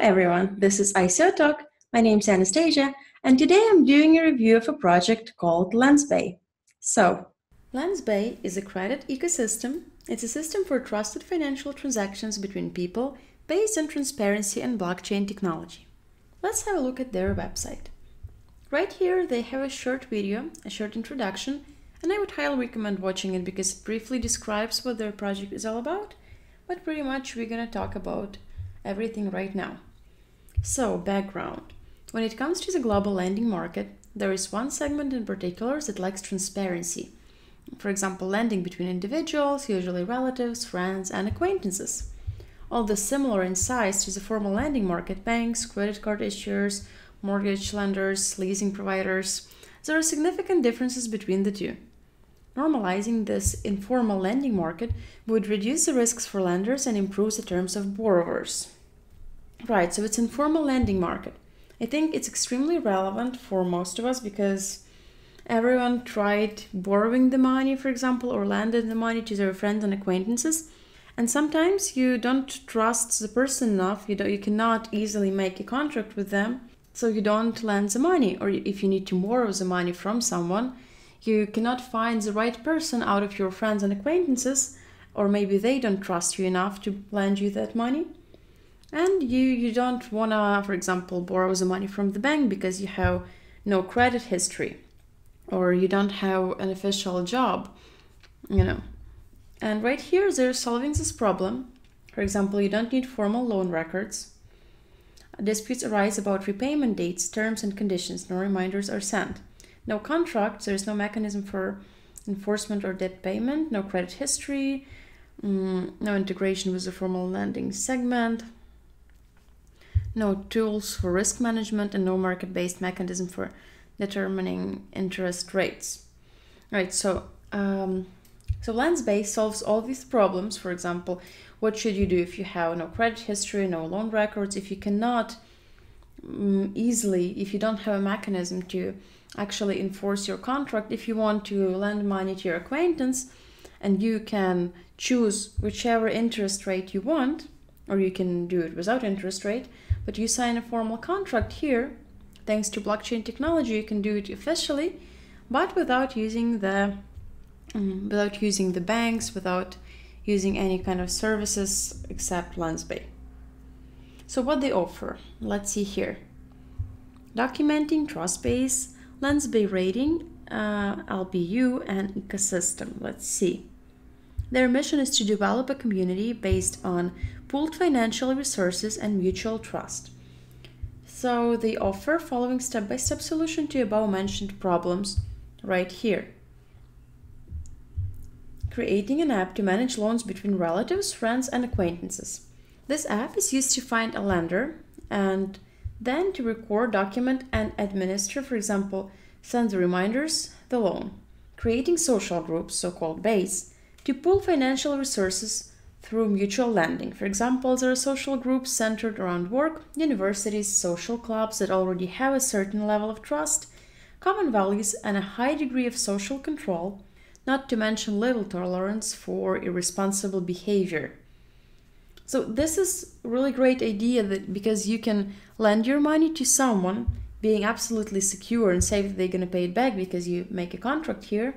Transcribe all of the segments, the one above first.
everyone, this is ICO Talk. My name is Anastasia, and today I'm doing a review of a project called Lendsbay. Lendsbay is a credit ecosystem. It's a system for trusted financial transactions between people based on transparency and blockchain technology. Let's have a look at their website. Right here, they have a short video, a short introduction, and I would highly recommend watching it because it briefly describes what their project is all about, but pretty much we're going to talk about everything right now. So, background. When it comes to the global lending market, there is one segment in particular that lacks transparency. For example, lending between individuals, usually relatives, friends, and acquaintances. Although similar in size to the formal lending market, banks, credit card issuers, mortgage lenders, leasing providers, there are significant differences between the two. Normalizing this informal lending market would reduce the risks for lenders and improve the terms of borrowers. Right, so it's informal lending market. I think it's extremely relevant for most of us because everyone tried borrowing the money, for example, or lended the money to their friends and acquaintances. And sometimes you don't trust the person enough, you cannot easily make a contract with them, so you don't lend the money. Or if you need to borrow the money from someone, you cannot find the right person out of your friends and acquaintances, or maybe they don't trust you enough to lend you that money. And you don't want to, for example, borrow the money from the bank because you have no credit history or you don't have an official job, And right here, they're solving this problem. For example, you don't need formal loan records. Disputes arise about repayment dates, terms, and conditions. No reminders are sent. No contract, there is no mechanism for enforcement or debt payment, no credit history, no integration with the formal lending segment, no tools for risk management, and no market-based mechanism for determining interest rates. Right, so Lendsbay solves all these problems. For example, what should you do if you have no credit history, no loan records, if you cannot if you don't have a mechanism to actually enforce your contract, if you want to lend money to your acquaintance and you can choose whichever interest rate you want, or you can do it without interest rate, but you sign a formal contract here, thanks to blockchain technology, you can do it officially, but without using the banks, without using any kind of services except Lendsbay. So what they offer, let's see here. Documenting, trust base, Lendsbay rating, LBU, and ecosystem. Let's see. Their mission is to develop a community based on pooled financial resources and mutual trust. So they offer following step-by-step solution to above-mentioned problems right here. Creating an app to manage loans between relatives, friends, and acquaintances. This app is used to find a lender and then to record, document, and administer, for example, send the reminders, the loan. Creating social groups, so-called bays, to pool financial resources through mutual lending. For example, there are social groups centered around work, universities, social clubs that already have a certain level of trust, common values, and a high degree of social control, not to mention little tolerance for irresponsible behavior. So this is a really great idea because you can lend your money to someone being absolutely secure and safe that they're going to pay it back because you make a contract here,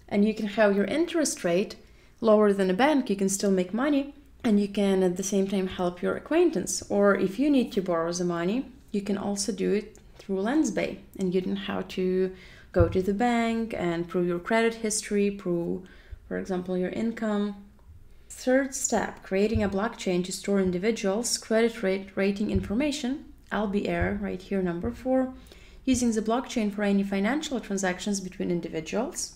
and you can have your interest rate lower than a bank, you can still make money, and you can at the same time help your acquaintance. Or if you need to borrow the money, you can also do it through Lendsbay, and you don't have to go to the bank and prove your credit history, prove, for example, your income. Third step, creating a blockchain to store individuals' credit rating information, LBR, right here, number 4, using the blockchain for any financial transactions between individuals,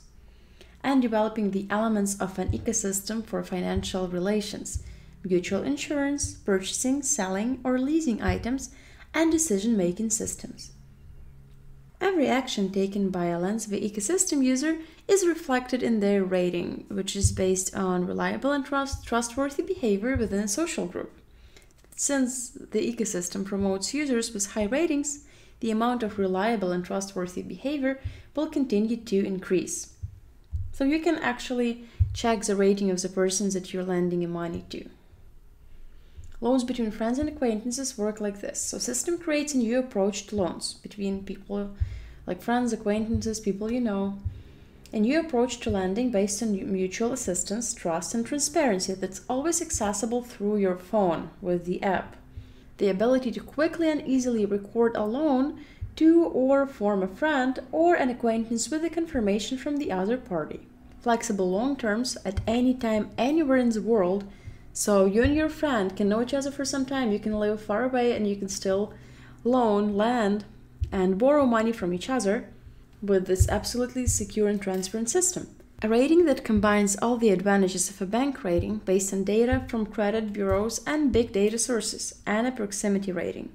and developing the elements of an ecosystem for financial relations, mutual insurance, purchasing, selling, or leasing items, and decision-making systems. Every action taken by a Lendsbay ecosystem user is reflected in their rating, which is based on reliable and trustworthy behavior within a social group. Since the ecosystem promotes users with high ratings, the amount of reliable and trustworthy behavior will continue to increase. So you can actually check the rating of the persons that you're lending money to. Loans between friends and acquaintances work like this. So system creates a new approach to loans between people like friends, acquaintances, people you know. A new approach to lending based on mutual assistance, trust, and transparency that's always accessible through your phone with the app. The ability to quickly and easily record a loan to or from a friend or an acquaintance with a confirmation from the other party. Flexible loan terms at any time, anywhere in the world, so you and your friend can know each other for some time. You can live far away and you can still loan, lend, and borrow money from each other with this absolutely secure and transparent system. A rating that combines all the advantages of a bank rating based on data from credit bureaus and big data sources, and a proximity rating.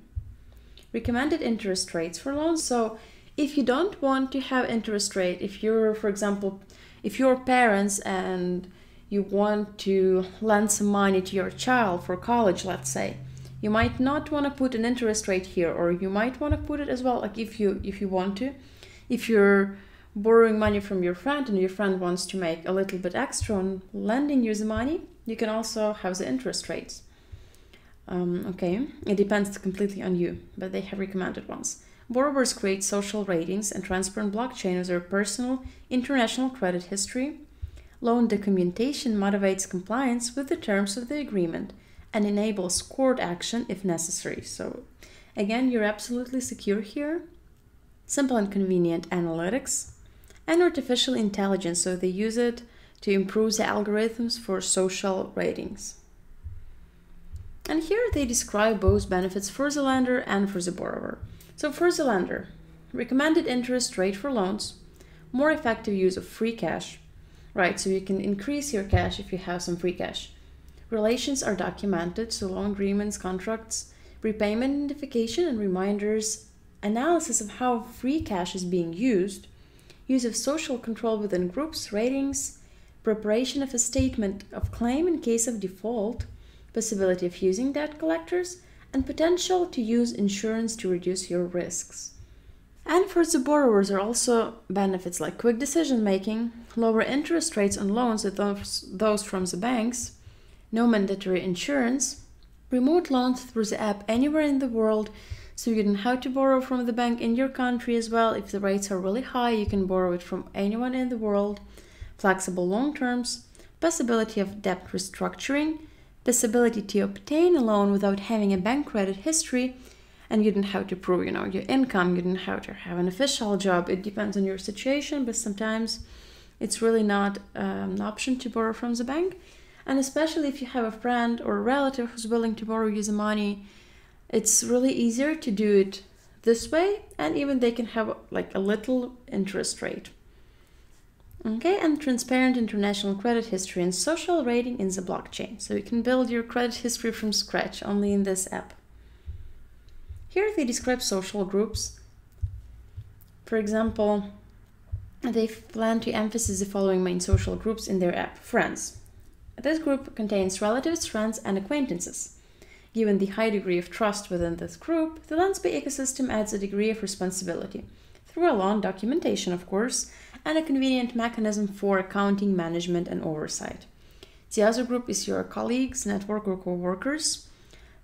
Recommended interest rates for loans. So if you don't want to have interest rate, if you're, for example, if you're parents and you want to lend some money to your child for college, let's say, you might not want to put an interest rate here, or you might want to put it as well, like if you want to. If you're borrowing money from your friend and your friend wants to make a little bit extra on lending you the money, you can also have the interest rates. Okay, it depends completely on you, but they have recommended ones. Borrowers create social ratings and transparent blockchain of their personal international credit history. Loan documentation motivates compliance with the terms of the agreement and enables court action if necessary. So again, you're absolutely secure here. Simple and convenient analytics and artificial intelligence, so they use it to improve the algorithms for social ratings. And here they describe both benefits for the lender and for the borrower. So for the lender, recommended interest rate for loans, more effective use of free cash, right? So you can increase your cash if you have some free cash. Relations are documented, so loan agreements, contracts, repayment identification and reminders, analysis of how free cash is being used, use of social control within groups, ratings, preparation of a statement of claim in case of default, possibility of using debt collectors, and potential to use insurance to reduce your risks. And for the borrowers are also benefits like quick decision making, lower interest rates on loans than those from the banks, no mandatory insurance, remote loans through the app anywhere in the world, so you don't have to borrow from the bank in your country as well. If the rates are really high, you can borrow it from anyone in the world, flexible loan terms, possibility of debt restructuring, possibility to obtain a loan without having a bank credit history, and you don't have to prove, your income. You don't have to have an official job. It depends on your situation, but sometimes it's really not an option to borrow from the bank. And especially if you have a friend or a relative who's willing to borrow you the money, it's really easier to do it this way, and even they can have like a little interest rate. Okay, and transparent international credit history and social rating in the blockchain. So you can build your credit history from scratch only in this app. Here they describe social groups. For example, they plan to emphasize the following main social groups in their app. Friends. This group contains relatives, friends, and acquaintances. Given the high degree of trust within this group, the Lendsbay ecosystem adds a degree of responsibility, through a loan documentation, of course, and a convenient mechanism for accounting, management, and oversight. The other group is your colleagues, network, or co-workers.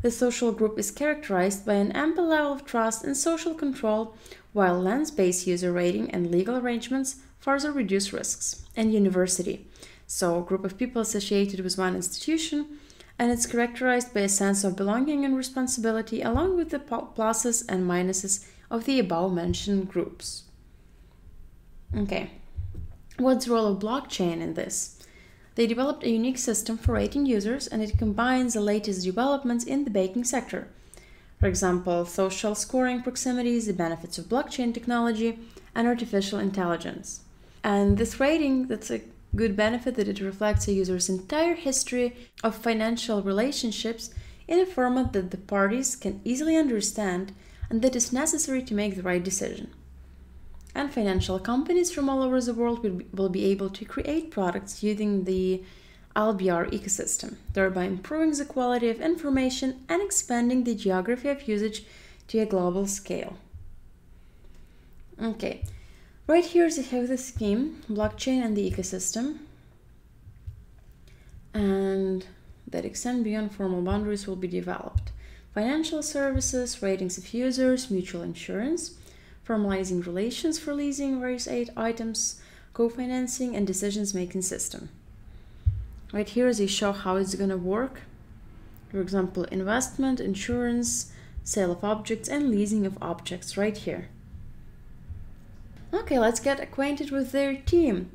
The social group is characterized by an ample level of trust and social control, while Lendsbay's user rating and legal arrangements further reduce risks. And university, so a group of people associated with one institution, and it's characterized by a sense of belonging and responsibility, along with the pluses and minuses of the above-mentioned groups. Okay, what's the role of blockchain in this? They developed a unique system for rating users, and it combines the latest developments in the banking sector. For example, social scoring proximities, the benefits of blockchain technology, and artificial intelligence. And this rating, that's a good benefit that it reflects a user's entire history of financial relationships in a format that the parties can easily understand and that is necessary to make the right decision. And financial companies from all over the world will be able to create products using the LBR ecosystem, thereby improving the quality of information and expanding the geography of usage to a global scale. Okay, right here they have the scheme, blockchain and the ecosystem. And that extend beyond formal boundaries will be developed. Financial services, ratings of users, mutual insurance, formalizing relations for leasing various items, co-financing, and decisions-making system. Right here they show how it's going to work. For example, investment, insurance, sale of objects, and leasing of objects right here. Okay, let's get acquainted with their team.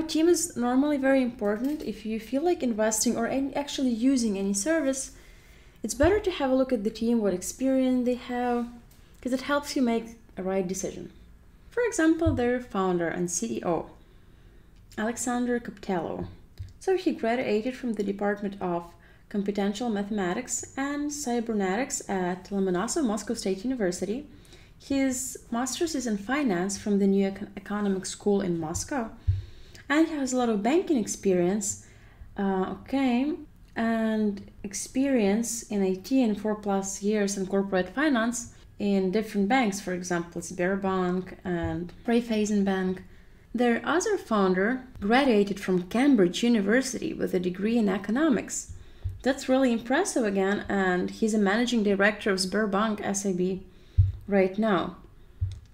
Team is normally very important. If you feel like investing or actually using any service, it's better to have a look at the team, what experience they have, because it helps you make a right decision. For example, their founder and CEO, Alexander Koptelov. So he graduated from the Department of Computational Mathematics and Cybernetics at Lomonosov Moscow State University. His master's is in finance from the New Economic School in Moscow. And he has a lot of banking experience, and experience in IT and 4+ years in corporate finance in different banks, for example, Sberbank and Raiffeisenbank. Their other founder graduated from Cambridge University with a degree in economics. That's really impressive again, and he's a managing director of Sberbank SIB right now.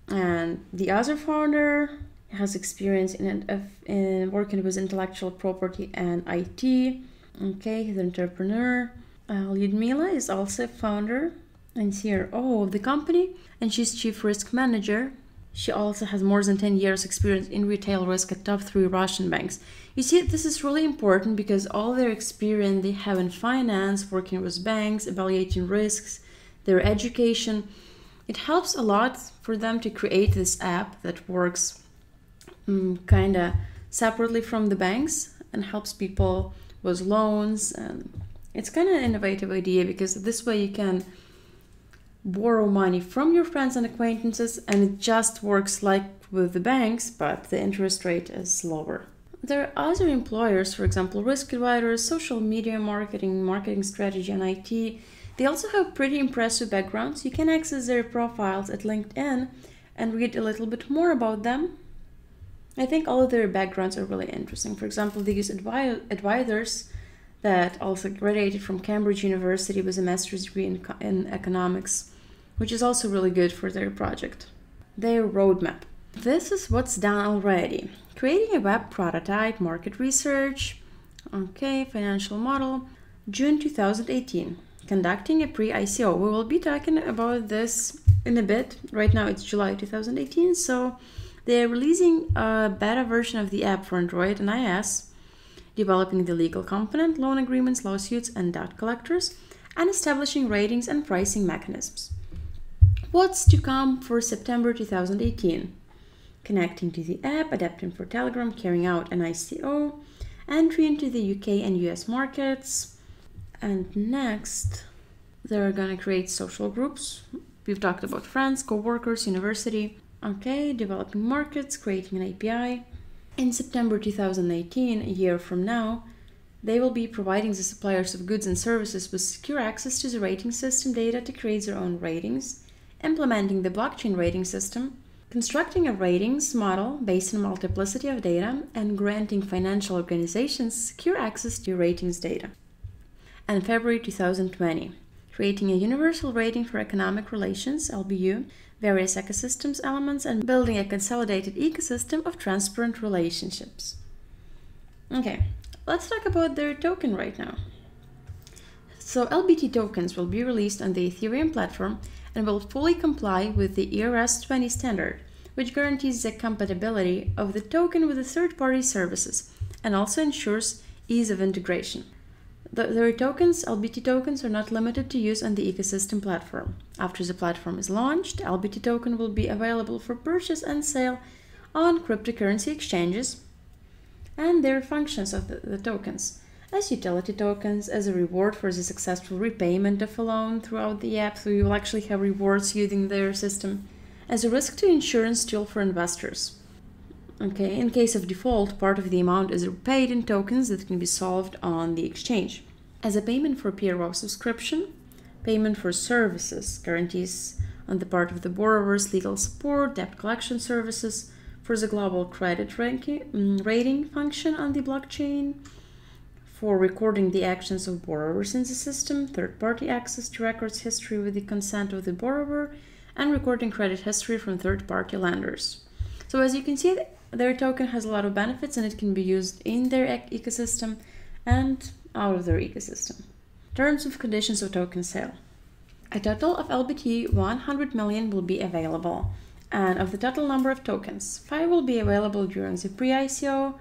And the other founder has experience in working with intellectual property and IT. He's an entrepreneur. Lyudmila is also a founder and CRO of the company, and she's chief risk manager. She also has more than 10 years experience in retail risk at top 3 Russian banks. You see, this is really important because all their experience they have in finance, working with banks, evaluating risks, their education, it helps a lot for them to create this app that works kind of separately from the banks and helps people with loans. And it's kind of an innovative idea because this way you can borrow money from your friends and acquaintances, and it just works like with the banks, but the interest rate is lower. There are other employers, for example, risk advisors, social media marketing strategy, and IT. They also have pretty impressive backgrounds. You can access their profiles at LinkedIn and read a little bit more about them. I think all of their backgrounds are really interesting. For example, they use advisors that also graduated from Cambridge University with a master's degree in economics, which is also really good for their project. Their roadmap. This is what's done already. Creating a web prototype, market research, financial model, June 2018. Conducting a pre-ICO. We will be talking about this in a bit. Right now it's July 2018, so they're releasing a beta version of the app for Android and iOS, developing the legal component, loan agreements, lawsuits, and debt collectors, and establishing ratings and pricing mechanisms. What's to come for September 2018? Connecting to the app, adapting for Telegram, carrying out an ICO, entry into the UK and US markets, and next they're gonna create social groups. We've talked about friends, co-workers, university. Developing markets, creating an API. In September 2018, a year from now, they will be providing the suppliers of goods and services with secure access to the rating system data to create their own ratings, implementing the blockchain rating system, constructing a ratings model based on multiplicity of data, and granting financial organizations secure access to ratings data. And February 2020, creating a universal rating for economic relations, LBU, various ecosystems elements, and building a consolidated ecosystem of transparent relationships. Let's talk about their token right now. So LBT tokens will be released on the Ethereum platform and will fully comply with the ERS-20 standard, which guarantees the compatibility of the token with the third-party services and also ensures ease of integration. Their tokens, LBT tokens, are not limited to use on the ecosystem platform. After the platform is launched, LBT token will be available for purchase and sale on cryptocurrency exchanges, and their functions of the tokens as utility tokens, as a reward for the successful repayment of a loan throughout the app, so you will actually have rewards using their system, as a risk to insurance tool for investors. In case of default, part of the amount is repaid in tokens that can be solved on the exchange. As a payment for PRO subscription, payment for services, guarantees on the part of the borrowers, legal support, debt collection services, for the global credit rating function on the blockchain, for recording the actions of borrowers in the system, third-party access to records history with the consent of the borrower, and recording credit history from third-party lenders. So as you can see, their token has a lot of benefits and it can be used in their ecosystem and out of their ecosystem. Terms of conditions of token sale. A total of LBT 100 million will be available, and of the total number of tokens, 5 will be available during the pre-ICO,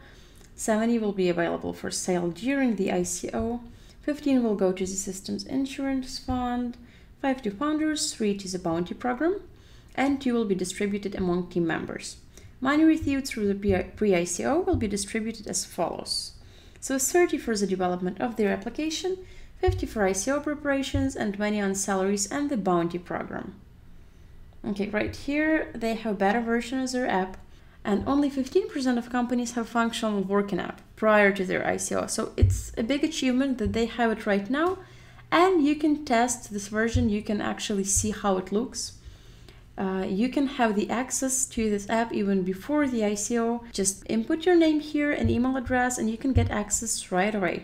70 will be available for sale during the ICO, 15 will go to the system's insurance fund, 5 to founders, 3 to the bounty program, and 2 will be distributed among team members. Money received through the pre-ICO will be distributed as follows. So 30 for the development of their application, 50 for ICO preparations, and 20 on salaries and the bounty program. Okay, right here they have a beta version of their app, and only 15% of companies have functional working app prior to their ICO. So it's a big achievement that they have it right now, and you can test this version. You can actually see how it looks. You can have the access to this app even before the ICO. Just input your name here and email address and you can get access right away.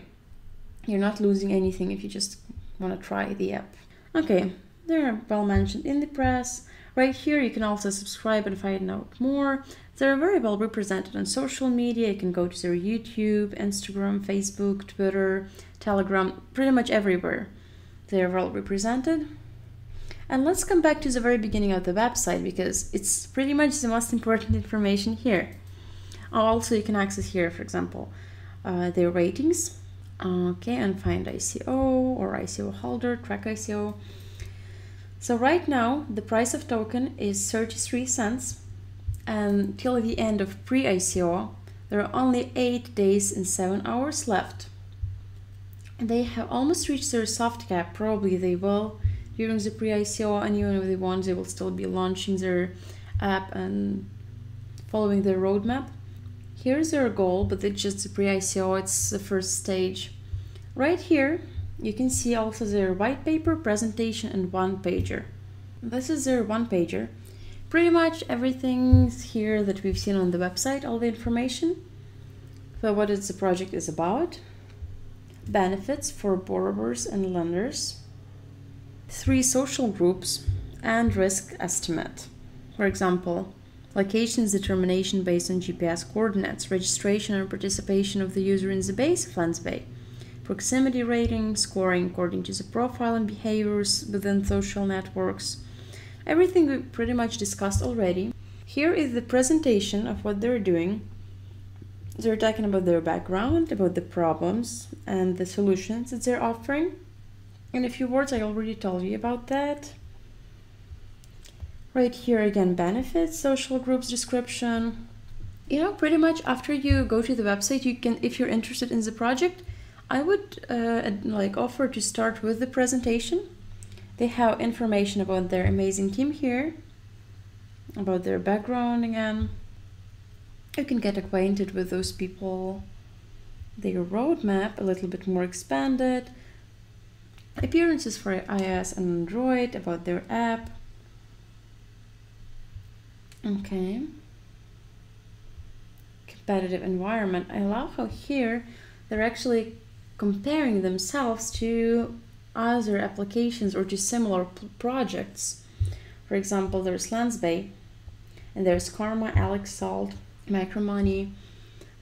You're not losing anything if you just want to try the app. Okay, they're well mentioned in the press. Right here you can also subscribe and find out more. They're very well represented on social media. You can go to their YouTube, Instagram, Facebook, Twitter, Telegram, pretty much everywhere. They're well represented. And let's come back to the very beginning of the website because it's pretty much the most important information here. Also, you can access here, for example, their ratings. Okay, and find ICO or ICO holder, track ICO. So right now, the price of token is 33 cents. And till the end of pre-ICO, there are only 8 days and 7 hours left. And they have almost reached their soft cap. Probably they will during the pre-ICO, and even if they want, they will still be launching their app and following their roadmap. Here's their goal, but it's just the pre-ICO, it's the first stage. Right here, you can see also their white paper, presentation, and one-pager. This is their one-pager. Pretty much everything's here that we've seen on the website, all the information. So what the project is about. Benefits for borrowers and lenders. 3 social groups and risk estimate. For example, locations determination based on GPS coordinates, registration and participation of the user in the base of Lendsbay, proximity rating, scoring according to the profile and behaviors within social networks. Everything we pretty much discussed already. Here is the presentation of what they're doing. They're talking about their background, about the problems and the solutions that they're offering. In a few words, I already told you about that. Right here again, benefits, social groups description. You know, pretty much after you go to the website, you can, if you're interested in the project, I would offer to start with the presentation. They have information about their amazing team here, about their background again. You can get acquainted with those people, their roadmap, a little bit more expanded. Appearances for iOS and Android, about their app. Okay. Competitive environment. I love how here they're actually comparing themselves to other applications or to similar projects. For example, there's Lendsbay, and there's Karma, Alex Salt, Micromoney,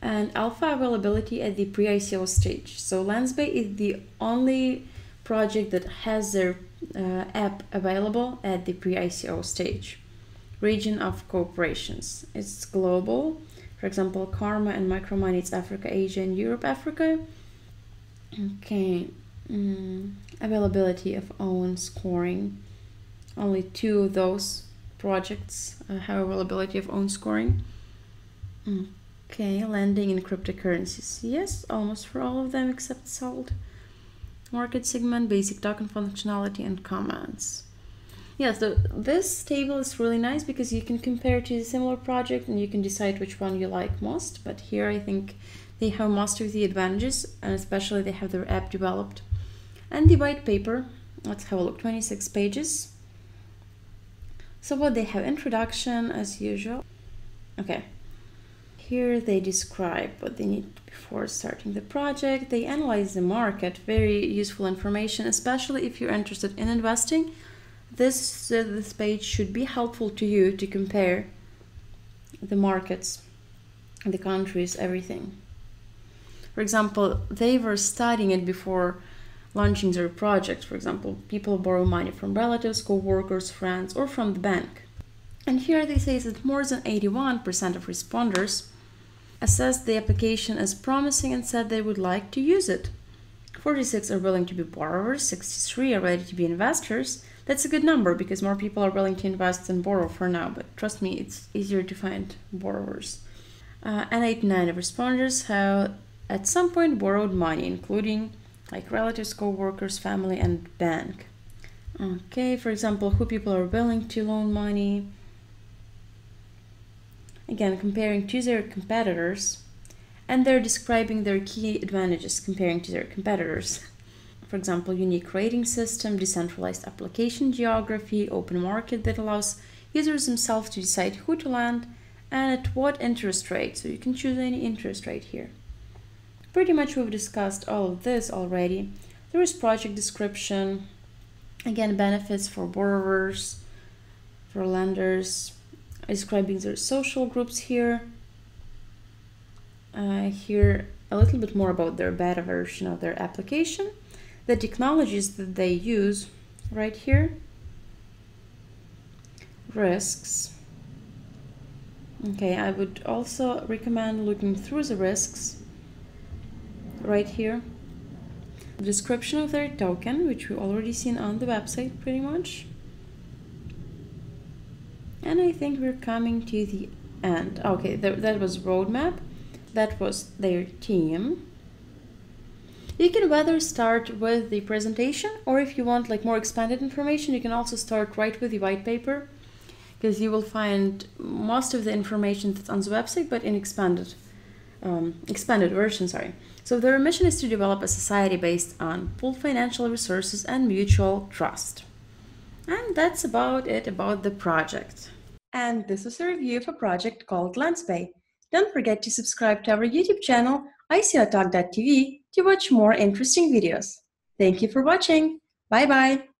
and alpha availability at the pre-ICO stage. So Lendsbay is the only project that has their app available at the pre-ICO stage. Region of cooperations. It's global. For example, Karma and Micromoney, it's Africa, Asia, and Europe, Africa. Okay. Availability of own scoring. Only 2 of those projects have availability of own scoring. Okay, lending in cryptocurrencies. Yes, almost for all of them except Salt. Market segment, basic token functionality, and comments. Yeah, so this table is really nice because you can compare to a similar project and you can decide which one you like most. But here I think they have most of the advantages, and especially they have their app developed. And the white paper, let's have a look, 26 pages. So what they have, introduction as usual. Okay, Here they describe what they need before starting the project. They analyze the market, very useful information, especially if you're interested in investing. This page should be helpful to you to compare the markets, the countries, everything. For example, they were studying it before launching their project. For example, people borrow money from relatives, co-workers, friends, or from the bank. And here they say that more than 81% of responders assessed the application as promising and said they would like to use it. 46 are willing to be borrowers, 63 are ready to be investors. That's a good number because more people are willing to invest than borrow for now, but trust me, it's easier to find borrowers. And 89 of responders have at some point borrowed money, including like relatives, co-workers, family, and bank. Okay, for example, who people are willing to loan money. Again, comparing to their competitors, and they're describing their key advantages comparing to their competitors. For example, unique rating system, decentralized application geography, open market that allows users themselves to decide who to lend and at what interest rate. So you can choose any interest rate here. Pretty much we've discussed all of this already. There is project description, again, benefits for borrowers, for lenders, describing their social groups here. Here a little bit more about their beta version of their application, the technologies that they use right here, risks. Okay, I would also recommend looking through the risks right here. The description of their token, which we already seen on the website pretty much. And I think we're coming to the end. Okay, that was roadmap. That was their team. You can whether start with the presentation, or if you want like more expanded information, you can also start right with the white paper, because you will find most of the information that's on the website, but in expanded version, sorry. So their mission is to develop a society based on full financial resources and mutual trust. And that's about it about the project. And this is a review of a project called Lendsbay. Don't forget to subscribe to our YouTube channel, ICOTalk.tv, to watch more interesting videos. Thank you for watching. Bye-bye.